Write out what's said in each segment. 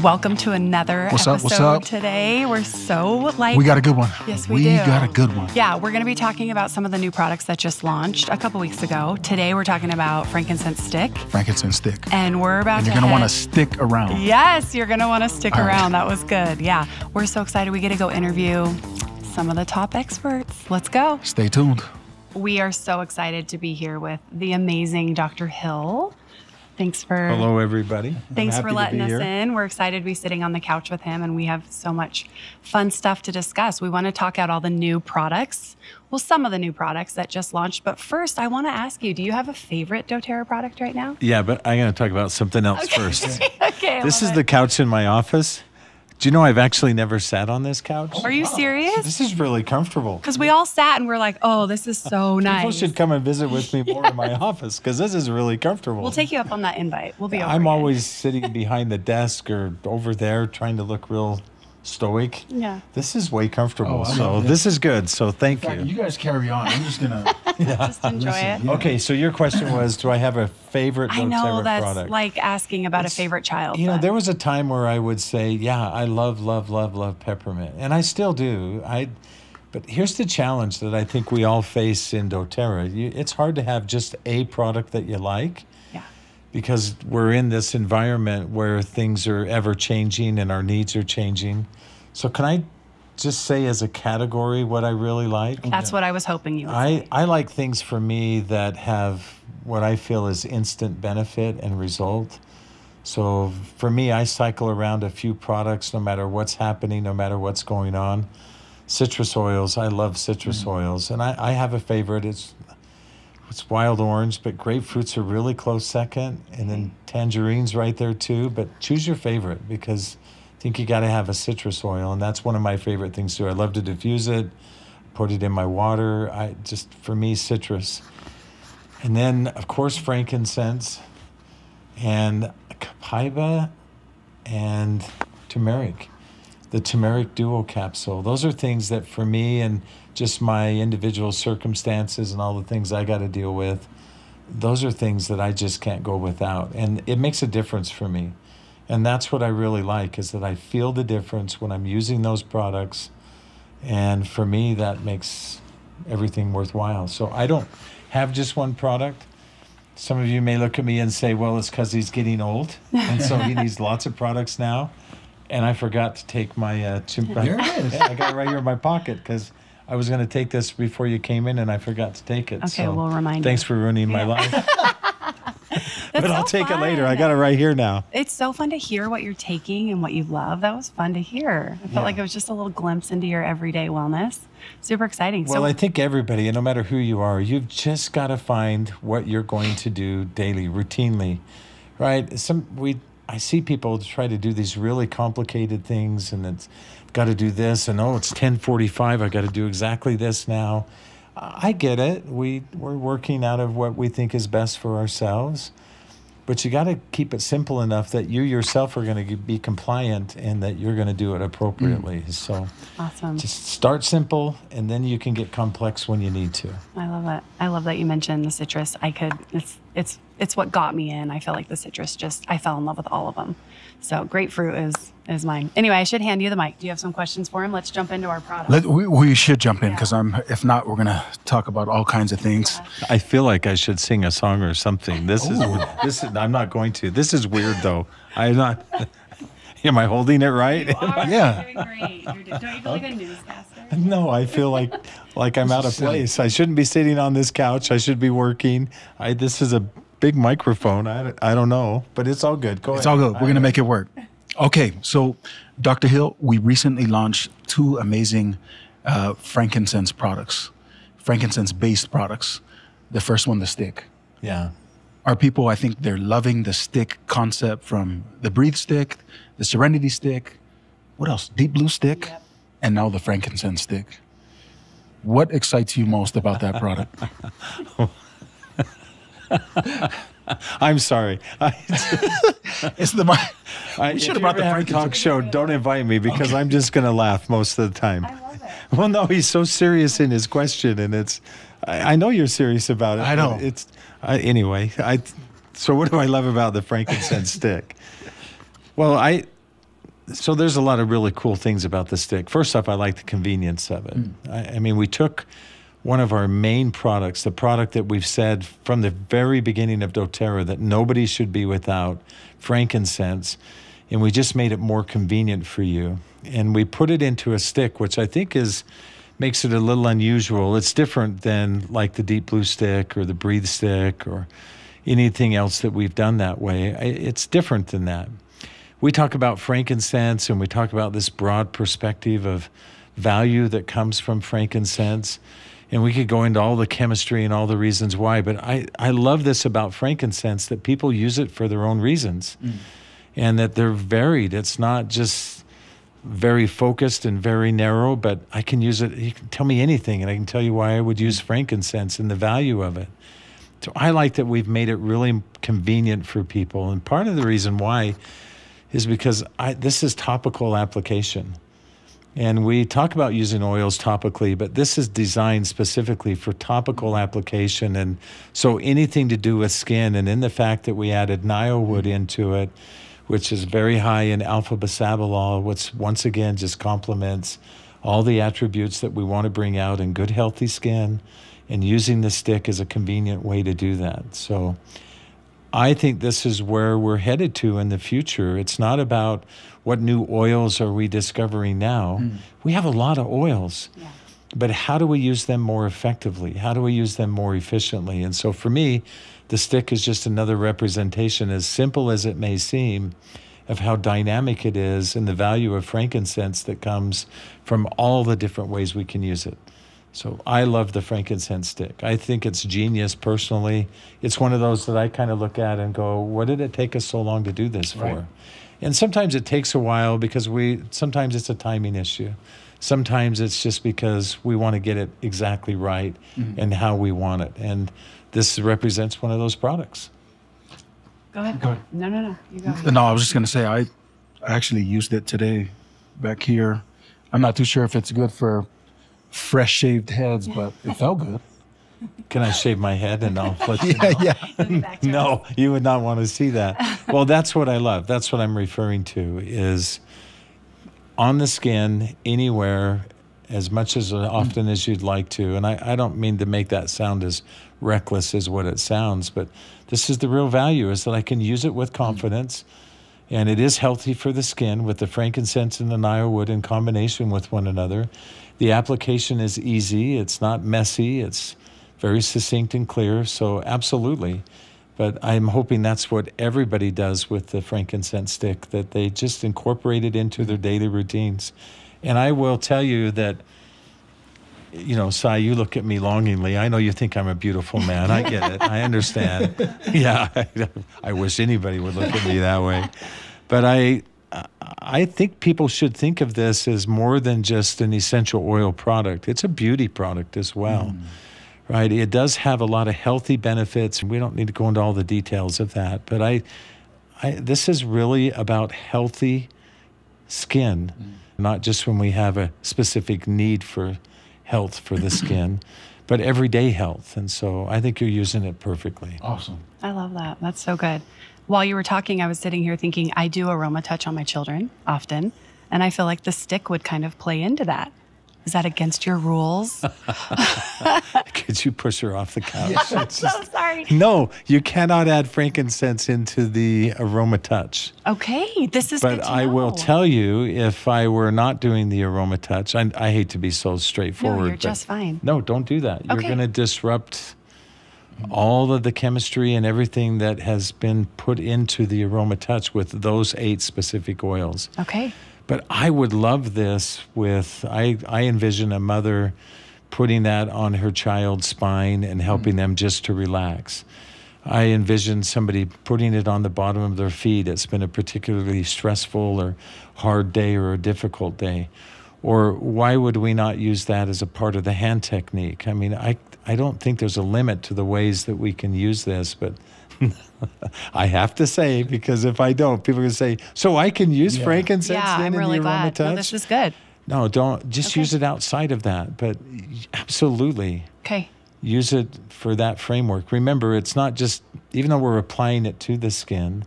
Welcome to another episode today. We're so we got a good one. Yes, we do. We got a good one. Yeah, we're going to be talking about some of the new products that just launched a couple weeks ago. Today, we're talking about Frankincense Stick. Frankincense Stick. And we're about You're going to want to stick around. Yes, you're going to want to stick around. Right. That was good. Yeah, we're so excited. We get to go interview some of the top experts. Let's go. Stay tuned. We are so excited to be here with the amazing Dr. Hill. Thanks for Hello, everybody. Thanks for letting us in. We're excited to be sitting on the couch with him, and we have so much fun stuff to discuss. We want to talk out all the new products, well, some of the new products that just launched. But first, I want to ask you, do you have a favorite doTERRA product right now? Yeah, but I'm going to talk about something else first. Okay. This is the couch in my office. Do you know I've actually never sat on this couch? Are you serious? This is really comfortable. Because we all sat and we're like, oh, this is so nice. People should come and visit with me more in my office because this is really comfortable. We'll take you up on that invite. We'll be over I'm again. always sitting behind the desk or over there trying to look real stoic. Yeah. This is way comfortable. Oh, so this is good. So thank you. You guys carry on. I'm just going to Just enjoy it. Yeah. Okay, so your question was, do I have a favorite I know doTERRA that's product? like asking about a favorite child. You know, but- there was a time where I would say, yeah, I love peppermint. And I still do. But here's the challenge that I think we all face in doTERRA. It's hard to have just a product that you like. Yeah. Because we're in this environment where things are ever changing and our needs are changing. So can I just say as a category what I really like? That's what I was hoping you would say. I like things for me that have what I feel is instant benefit and result. So for me, I cycle around a few products no matter what's happening, no matter what's going on. Citrus oils, I love citrus oils. And I have a favorite. It's wild orange, but grapefruits are really close second. And then tangerine's right there too. But choose your favorite because I think you got to have a citrus oil. And that's one of my favorite things too. I love to diffuse it, put it in my water. For me, citrus. And then, of course, frankincense and copaiba and turmeric, the turmeric duo capsule. Those are things that for me and just my individual circumstances and all the things I got to deal with, those are things that I just can't go without. And it makes a difference for me. And that's what I really like, is that I feel the difference when I'm using those products. And for me, that makes everything worthwhile. So I don't have just one product. Some of you may look at me and say, well, it's because he's getting old. And so he needs lots of products now. And I forgot to take my... There it is. Yeah, I got it right here in my pocket because I was going to take this before you came in and I forgot to take it. Okay, we'll remind you. Thanks for ruining my life. But I'll take it later. I fun. got it right here now. It's so fun to hear what you're taking and what you love. That was fun to hear. I felt like it was just a little glimpse into your everyday wellness. Super exciting. Well, I think everybody, and no matter who you are, you've just got to find what you're going to do daily, routinely, right? I see people try to do these really complicated things, and it's got to do this, and it's 10:45. I got to do exactly this now. I get it. We're working out of what we think is best for ourselves. But you got to keep it simple enough that you yourself are going to be compliant and that you're going to do it appropriately. So awesome. Just start simple, and then you can get complex when you need to. I love it. I love that you mentioned the citrus. It's what got me in. I feel like the citrus I fell in love with all of them. So grapefruit is mine. Anyway, I should hand you the mic. Do you have some questions for him? Let's jump into our product. We should jump in because if not, we're going to talk about all kinds of things. I feel like I should sing a song or something. This is I'm not going to. This is weird though. I'm not. Am I holding it right? You are. Yeah. You're doing great. Don't you feel like a newscaster? No, I feel like I'm out of place. I shouldn't be sitting on this couch. I should be working. This is a big microphone. I don't know, but it's all good. Go ahead. It's all good. We're going to make it work. Okay, so Dr. Hill, we recently launched 2 amazing frankincense products, frankincense-based products. The first one, the stick. Yeah. Our people, I think they're loving the stick concept, from the Breathe stick, the Serenity stick, what else? Deep Blue stick, Yep. and now the Frankincense stick. What excites you most about that product? I'm sorry. It's the we should have brought the Frank talk show. Don't invite me because I'm just going to laugh most of the time. I love it. Well, no, he's so serious in his question, and I know you're serious about it. I know. Anyway. So what do I love about the frankincense stick? Well, So there's a lot of really cool things about the stick. First off, I like the convenience of it. I mean, we took one of our main products, the product that we've said from the very beginning of doTERRA that nobody should be without, frankincense, and we just made it more convenient for you. And we put it into a stick, which I think makes it a little unusual. It's different than like the deep blue stick or the breathe stick or anything else that we've done that way. It's different than that. We talk about frankincense and we talk about this broad perspective of value that comes from frankincense. And we could go into all the chemistry and all the reasons why, but I love this about frankincense, that people use it for their own reasons and that they're varied. It's not just very focused and very narrow, but I can use it. You can tell me anything and I can tell you why I would use frankincense and the value of it. So I like that we've made it really convenient for people. And part of the reason why is because this is topical application. And we talk about using oils topically, but this is designed specifically for topical application. And so anything to do with skin, and in the fact that we added Naio Wood into it, which is very high in alpha-bisabolol, which once again just complements all the attributes that we want to bring out in good, healthy skin, and using the stick is a convenient way to do that. So I think this is where we're headed to in the future. It's not about what new oils are we discovering now. We have a lot of oils, but how do we use them more effectively? How do we use them more efficiently? And so for me, the stick is just another representation, as simple as it may seem, of how dynamic it is and the value of frankincense that comes from all the different ways we can use it. So I love the frankincense stick. I think it's genius personally. It's one of those that I kind of look at and go, what did it take us so long to do this for? Right. And sometimes it takes a while because sometimes it's a timing issue. Sometimes it's just because we want to get it exactly right and how we want it. And this represents one of those products. Go ahead. No. You go ahead. No, I was just going to say, I actually used it today back here. I'm not too sure if it's good for fresh shaved heads, but it felt good. Can I shave my head and I'll let you know? Yeah. No, you would not want to see that. Well, that's what I love. That's what I'm referring to, is on the skin, anywhere, as much as often as you'd like to. And I don't mean to make that sound as reckless as what it sounds, but this is the real value, is that I can use it with confidence. And it is healthy for the skin with the frankincense and the Naio Wood in combination with one another. The application is easy. It's not messy. It's very succinct and clear. So absolutely. But I'm hoping that's what everybody does with the frankincense stick, that they just incorporate it into their daily routines. And I will tell you that, you know, Sai, you look at me longingly. I know you think I'm a beautiful man. I get it. I understand. Yeah, I wish anybody would look at me that way. But I think people should think of this as more than just an essential oil product. It's a beauty product as well, right? It does have a lot of healthy benefits. We don't need to go into all the details of that. But this is really about healthy skin, not just when we have a specific need for health for the skin, but everyday health. And so I think you're using it perfectly. Awesome. I love that. That's so good. While you were talking, I was sitting here thinking, I do aroma touch on my children often, and I feel like the stick would kind of play into that. Is that against your rules? Could you push her off the couch? I'm so sorry. No, you cannot add frankincense into the aroma touch. Okay, this is good But to I know. will tell you, if I were not doing the aroma touch, I hate to be so straightforward. No, you're but just fine. No, don't do that. You're Okay. going to disrupt all of the chemistry and everything that has been put into the aroma touch with those 8 specific oils. Okay. But I would love this with, I envision a mother putting that on her child's spine and helping them just to relax. I envision somebody putting it on the bottom of their feet. It's been a particularly stressful or hard day or a difficult day. Or why would we not use that as a part of the hand technique? I mean, I don't think there's a limit to the ways that we can use this, but I have to say, because if I don't, people are going to say, so I can use frankincense Yeah, then I'm in really the aroma glad. touch? No, this is good. No, don't. Just use it outside of that. But absolutely. Okay. Use it for that framework. Remember, it's not just, even though we're applying it to the skin,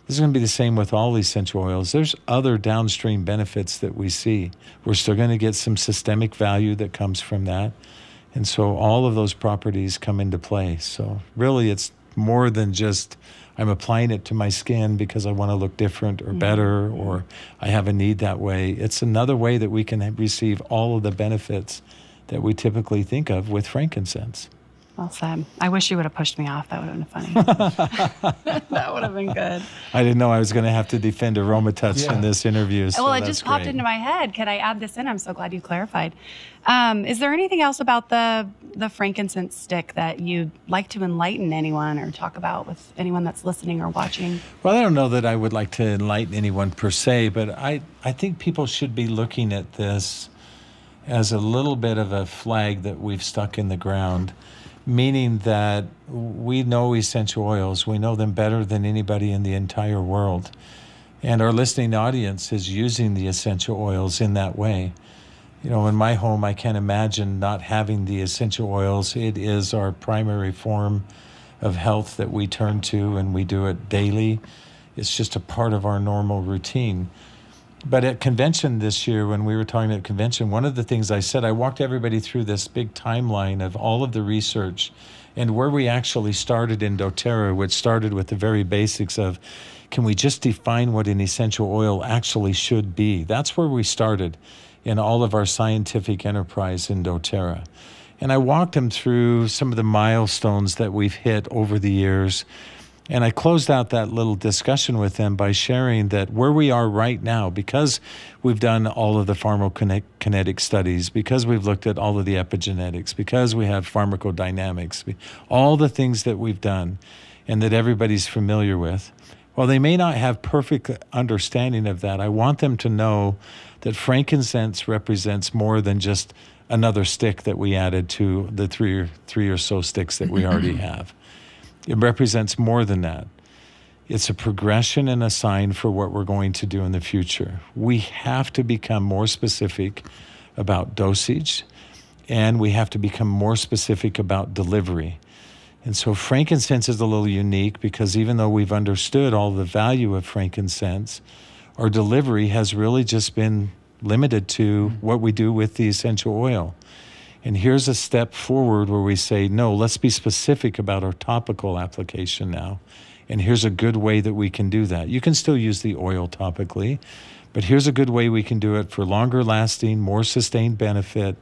This is going to be the same with all essential oils. There's other downstream benefits that we see. We're still going to get some systemic value that comes from that. And so all of those properties come into play. So really it's more than just I'm applying it to my skin because I want to look different or better, or I have a need that way. It's another way that we can receive all of the benefits that we typically think of with frankincense. Well said. I wish you would have pushed me off. That would have been funny. That would have been good. I didn't know I was going to have to defend Aromatouch in this interview. So well, it just popped into my head. Can I add this in? I'm so glad you clarified. Is there anything else about the frankincense stick that you'd like to enlighten anyone or talk about with anyone that's listening or watching? Well, I don't know that I would like to enlighten anyone per se, but I think people should be looking at this as a little bit of a flag that we've stuck in the ground. Meaning that we know essential oils. We know them better than anybody in the entire world. And our listening audience is using the essential oils in that way. You know, in my home, I can't imagine not having the essential oils. It is our primary form of health that we turn to, and we do it daily. It's just a part of our normal routine. But at convention this year, when we were talking at convention, one of the things I said, I walked everybody through this big timeline of all of the research and where we actually started in doTERRA, which started with the very basics of, can we just define what an essential oil actually should be? That's where we started in all of our scientific enterprise in doTERRA. And I walked them through some of the milestones that we've hit over the years. And I closed out that little discussion with them by sharing that where we are right now, because we've done all of the pharmacokinetic studies, because we've looked at all of the epigenetics, because we have pharmacodynamics, all the things that we've done and that everybody's familiar with, while they may not have perfect understanding of that, I want them to know that frankincense represents more than just another stick that we added to the three or so sticks that we already have. It represents more than that. It's a progression and a sign for what we're going to do in the future. We have to become more specific about dosage, and we have to become more specific about delivery. And so frankincense is a little unique because even though we've understood all the value of frankincense, our delivery has really just been limited to what we do with the essential oil. And here's a step forward where we say, no, let's be specific about our topical application now. And here's a good way that we can do that. You can still use the oil topically, but here's a good way we can do it for longer lasting, more sustained benefit.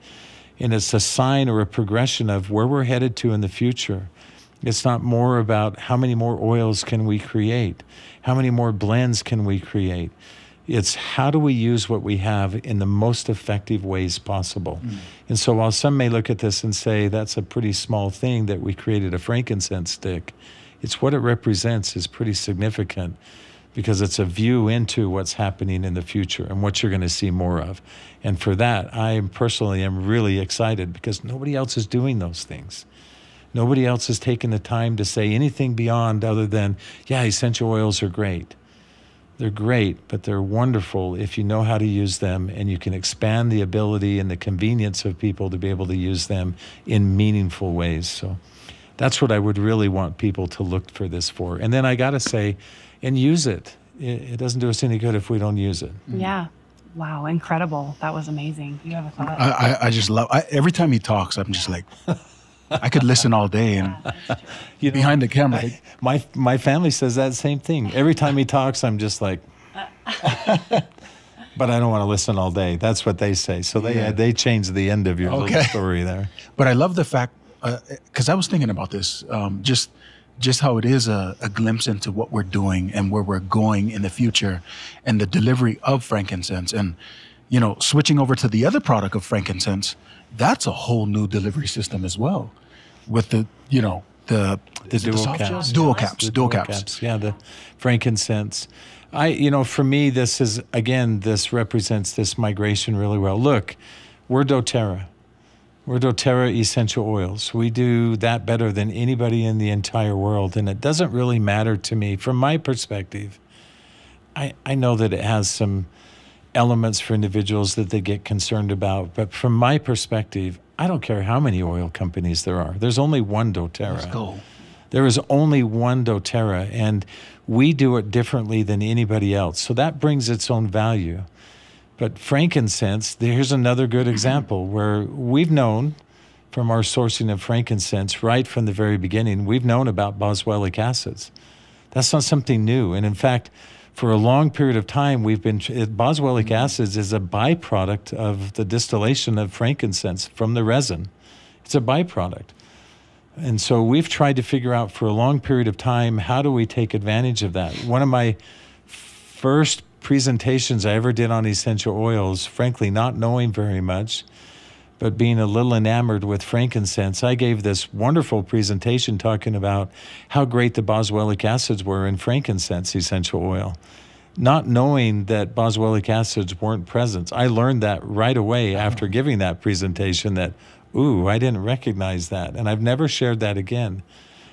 And it's a sign or a progression of where we're headed to in the future. It's not more about how many more oils can we create, how many more blends can we create. It's how do we use what we have in the most effective ways possible. And so while some may look at this and say that's a pretty small thing that we created a frankincense stick, it's what it represents is pretty significant because it's a view into what's happening in the future and what you're going to see more of. And for that, I personally am really excited because nobody else is doing those things. Nobody else has taken the time to say anything beyond other than, yeah, essential oils are great. They're great, but they're wonderful if you know how to use them and you can expand the ability and the convenience of people to be able to use them in meaningful ways. So that's what I would really want people to look for this for. And then I got to say, and use it. It doesn't do us any good if we don't use it. Yeah. Wow. Incredible. That was amazing. You have a thought? I just love, every time he talks, I'm just like, I could listen all day and behind the camera. My family says that same thing. Every time he talks, I'm just like, but I don't want to listen all day. That's what they say. So they changed the end of your little story there. But I love the fact, because I was thinking about this, just how it is a glimpse into what we're doing and where we're going in the future and the delivery of frankincense. And, you know, switching over to the other product of frankincense, that's a whole new delivery system as well. With the, you know, the dual caps. Dual caps. Yeah, the frankincense. For me, this is, again, this represents this migration really well. Look, we're doTERRA. We're doTERRA essential oils. We do that better than anybody in the entire world. And it doesn't really matter to me. From my perspective, I know that it has some elements for individuals that they get concerned about. But from my perspective, I don't care how many oil companies there are. There's only one doTERRA. Let's go. There is only one doTERRA, and we do it differently than anybody else. So that brings its own value. But frankincense, here's another good example where we've known from our sourcing of frankincense right from the very beginning, we've known about boswellic acids. That's not something new. And in fact, for a long period of time, boswellic acids is a byproduct of the distillation of frankincense from the resin. It's a byproduct. And so we've tried to figure out for a long period of time, how do we take advantage of that? One of my first presentations I ever did on essential oils, frankly, not knowing very much, but being a little enamored with frankincense, I gave this wonderful presentation talking about how great the boswellic acids were in frankincense essential oil, not knowing that boswellic acids weren't present. I learned that right away after giving that presentation that, ooh, I didn't recognize that, and I've never shared that again.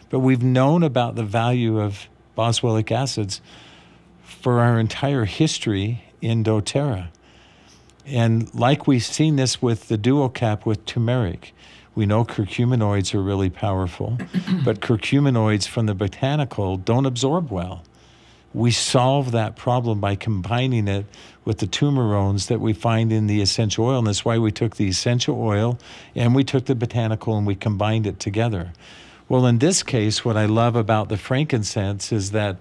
But we've known about the value of boswellic acids for our entire history in doTERRA. And like we've seen this with the dual cap with turmeric, we know curcuminoids are really powerful, but curcuminoids from the botanical don't absorb well. We solve that problem by combining it with the tumerones that we find in the essential oil. And that's why we took the essential oil and we took the botanical and we combined it together. Well, in this case, what I love about the frankincense is that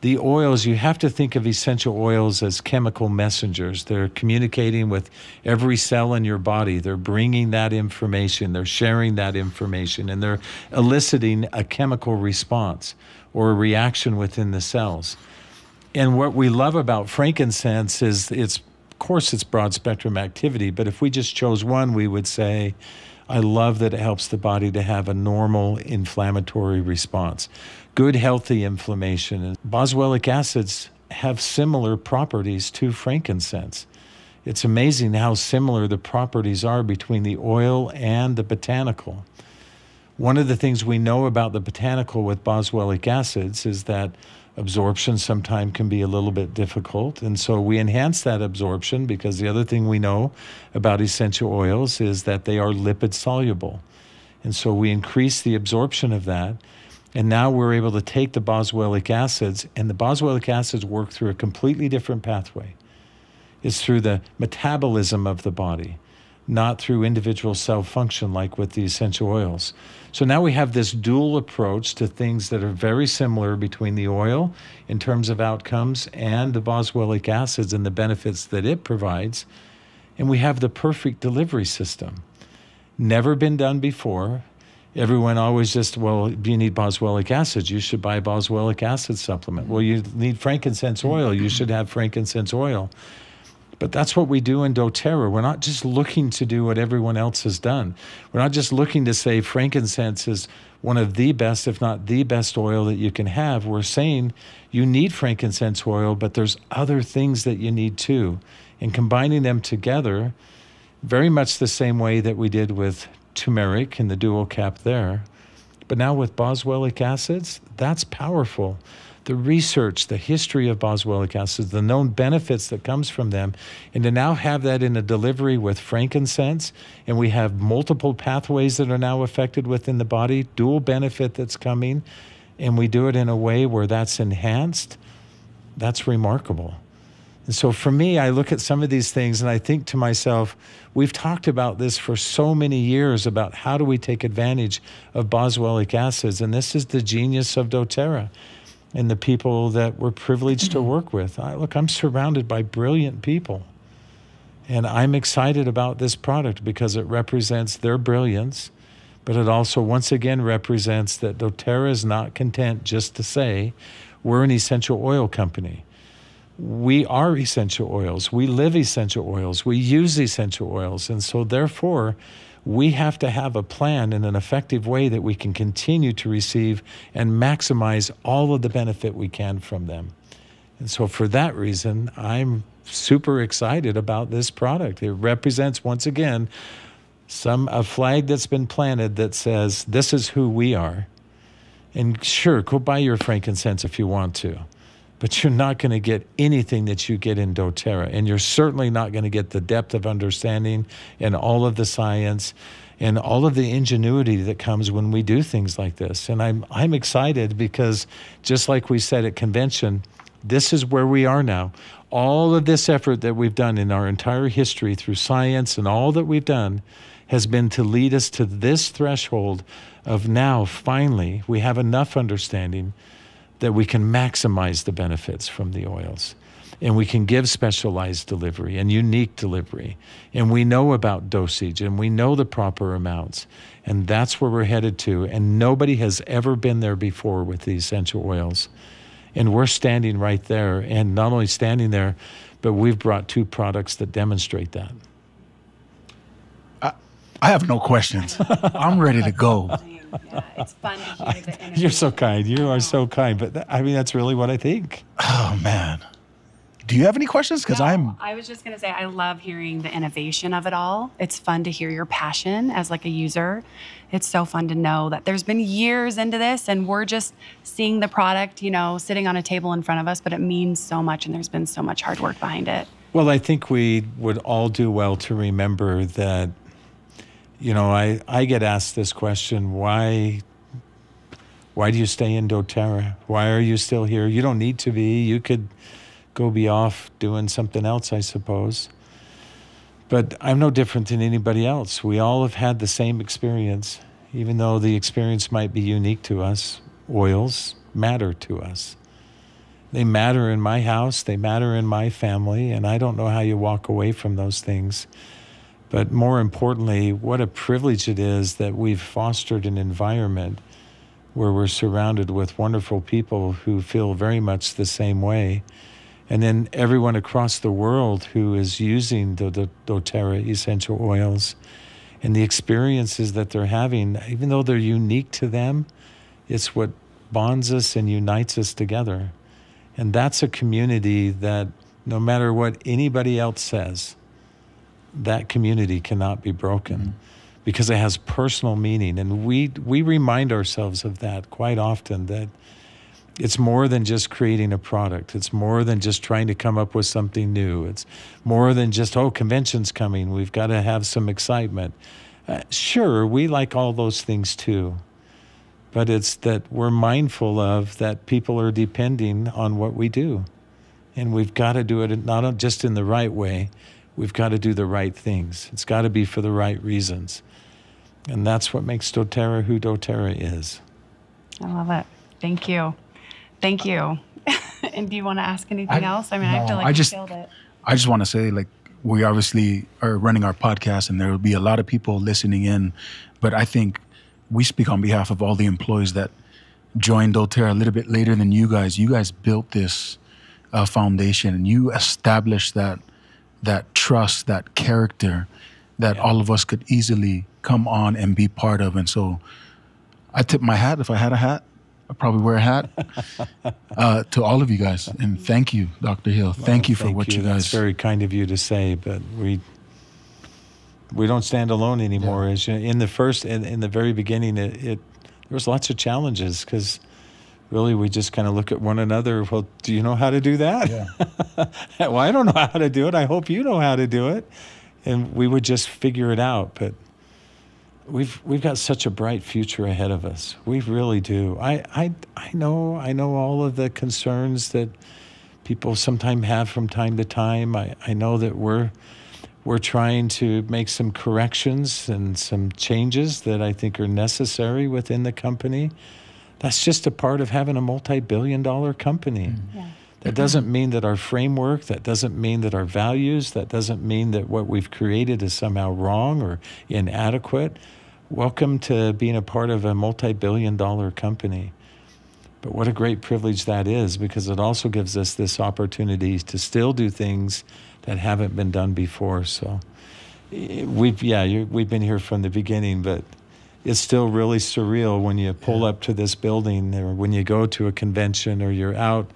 the oils, you have to think of essential oils as chemical messengers. They're communicating with every cell in your body. They're bringing that information. They're sharing that information, and they're eliciting a chemical response or a reaction within the cells. And what we love about frankincense is of course, it's broad spectrum activity, but if we just chose one, we would say, I love that it helps the body to have a normal inflammatory response. Good, healthy inflammation. And boswellic acids have similar properties to frankincense. It's amazing how similar the properties are between the oil and the botanical. One of the things we know about the botanical with boswellic acids is that absorption sometimes can be a little bit difficult. And so we enhance that absorption because the other thing we know about essential oils is that they are lipid soluble. And so we increase the absorption of that. And now we're able to take the boswellic acids, and the boswellic acids work through a completely different pathway. It's through the metabolism of the body, not through individual cell function like with the essential oils. So now we have this dual approach to things that are very similar between the oil in terms of outcomes and the boswellic acids and the benefits that it provides. And we have the perfect delivery system. Never been done before. Everyone always just, well, you need boswellic acids, you should buy a boswellic acid supplement. Well, you need frankincense oil, you should have frankincense oil. But that's what we do in doTERRA. We're not just looking to do what everyone else has done. We're not just looking to say frankincense is one of the best, if not the best oil that you can have. We're saying you need frankincense oil, but there's other things that you need too. And combining them together, very much the same way that we did with turmeric and the dual cap there. But now with boswellic acids, that's powerful. The research, the history of boswellic acids, the known benefits that comes from them, and to now have that in a delivery with frankincense, and we have multiple pathways that are now affected within the body, dual benefit that's coming, and we do it in a way where that's enhanced, that's remarkable. And so for me, I look at some of these things and I think to myself, we've talked about this for so many years about how do we take advantage of boswellic acids, and this is the genius of doTERRA and the people that we're privileged to work with. Look, I'm surrounded by brilliant people, and I'm excited about this product because it represents their brilliance, but it also once again represents that doTERRA is not content just to say we're an essential oil company. We are essential oils. We live essential oils. We use essential oils. And so therefore, we have to have a plan in an effective way that we can continue to receive and maximize all of the benefit we can from them. And so for that reason, I'm super excited about this product. It represents, once again, a flag that's been planted that says, this is who we are. And sure, go buy your frankincense if you want to. but you're not going to get anything that you get in doTERRA. And you're certainly not going to get the depth of understanding and all of the science and all of the ingenuity that comes when we do things like this. And I'm excited because just like we said at convention, this is where we are now. All of this effort that we've done in our entire history through science and all that we've done has been to lead us to this threshold of now, finally, we have enough understanding that we can maximize the benefits from the oils. And we can give specialized delivery and unique delivery. And we know about dosage and we know the proper amounts. And that's where we're headed to. And nobody has ever been there before with the essential oils. And we're standing right there. And not only standing there, but we've brought 2 products that demonstrate that. I have no questions. I'm ready to go. Yeah, it's fun to hear the innovation. You're so kind. You are so kind. But I mean, that's really what I think. Oh, man. Do you have any questions? Because I was just going to say, I love hearing the innovation of it all. It's fun to hear your passion as like a user. It's so fun to know that there's been years into this and we're just seeing the product, you know, sitting on a table in front of us, but it means so much and there's been so much hard work behind it. Well, I think we would all do well to remember that, you know, I get asked this question, why do you stay in doTERRA? Why are you still here? You don't need to be. You could go be off doing something else, I suppose. But I'm no different than anybody else. We all have had the same experience, even though the experience might be unique to us. Oils matter to us. They matter in my house, they matter in my family, and I don't know how you walk away from those things. But more importantly, what a privilege it is that we've fostered an environment where we're surrounded with wonderful people who feel very much the same way. And then everyone across the world who is using the doTERRA essential oils and the experiences that they're having, even though they're unique to them, it's what bonds us and unites us together. And that's a community that no matter what anybody else says, that community cannot be broken because it has personal meaning. And we remind ourselves of that quite often, that it's more than just creating a product. It's more than just trying to come up with something new. It's more than just, oh, convention's coming, we've got to have some excitement. Sure, we like all those things too. But it's that we're mindful of that people are depending on what we do. And we've got to do it not just in the right way, we've got to do the right things. It's got to be for the right reasons. And that's what makes doTERRA who doTERRA is. I love it. Thank you. Thank you. And do you want to ask anything else? I mean, I feel like you killed it. I just want to say, like, we obviously are running our podcast and there will be a lot of people listening in, but I think we speak on behalf of all the employees that joined doTERRA a little bit later than you guys. You guys built this foundation and you established that trust, that character that all of us could easily come on and be part of. And so I tip my hat. If I had a hat, I'd probably wear a hat to all of you guys. And thank you, Dr. Hill. Thank you for what you guys. That's very kind of you to say, but we don't stand alone anymore. Yeah. As you, in the very beginning, there was lots of challenges because really we just kind of look at one another. Well, do you know how to do that? Yeah. Well, I don't know how to do it. I hope you know how to do it. And we would just figure it out. But we've got such a bright future ahead of us. We really do. I know all of the concerns that people sometimes have from time to time. I know that we're trying to make some corrections and some changes that I think are necessary within the company. That's just a part of having a multi-billion-dollar company. Yeah. That doesn't mean that our framework, that doesn't mean that our values, that doesn't mean that what we've created is somehow wrong or inadequate. Welcome to being a part of a multi-billion-dollar company. But what a great privilege that is, because it also gives us this opportunity to still do things that haven't been done before. So we've been here from the beginning, but it's still really surreal when you pull up to this building or when you go to a convention or you're out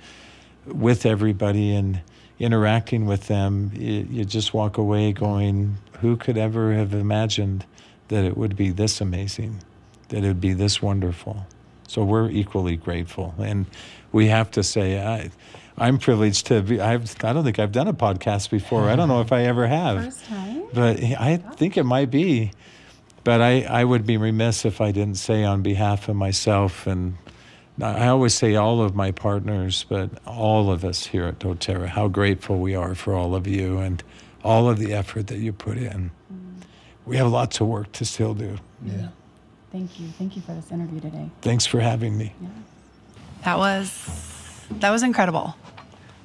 with everybody and interacting with them. You just walk away going, who could ever have imagined that it would be this amazing, that it would be this wonderful? So we're equally grateful. And we have to say, I'm privileged to be. I don't think I've done a podcast before. I don't know if I ever have. First time? But I think it might be. But I would be remiss if I didn't say on behalf of myself, and I always say all of my partners, but all of us here at doTERRA, how grateful we are for all of you and all of the effort that you put in. We have lots of work to still do. Yeah. Thank you. Thank you for this interview today. Thanks for having me. Yeah. That was incredible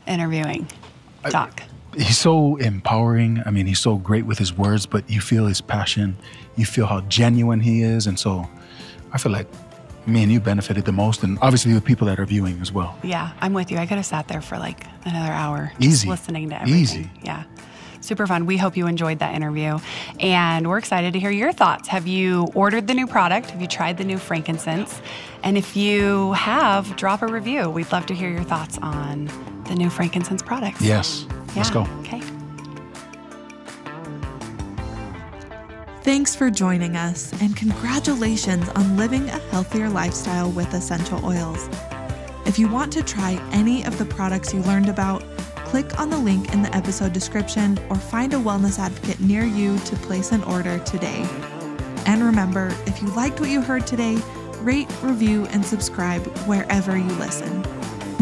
interviewing Doc. He's so empowering. I mean, he's so great with his words, but you feel his passion. You feel how genuine he is. And so I feel like me and you benefited the most, and obviously the people that are viewing as well. Yeah, I'm with you. I could have sat there for like another hour Easy. just listening to everything. Easy. Yeah. Super fun. We hope you enjoyed that interview, and we're excited to hear your thoughts. Have you ordered the new product? Have you tried the new frankincense? And if you have, drop a review. We'd love to hear your thoughts on the new frankincense products. Yes. Let's go. Okay. Thanks for joining us, and congratulations on living a healthier lifestyle with essential oils. If you want to try any of the products you learned about, click on the link in the episode description or find a wellness advocate near you to place an order today. And remember, if you liked what you heard today, rate, review, and subscribe wherever you listen.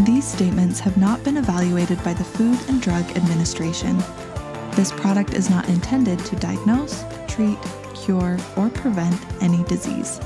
These statements have not been evaluated by the Food and Drug Administration. This product is not intended to diagnose, treat, cure, or prevent any disease.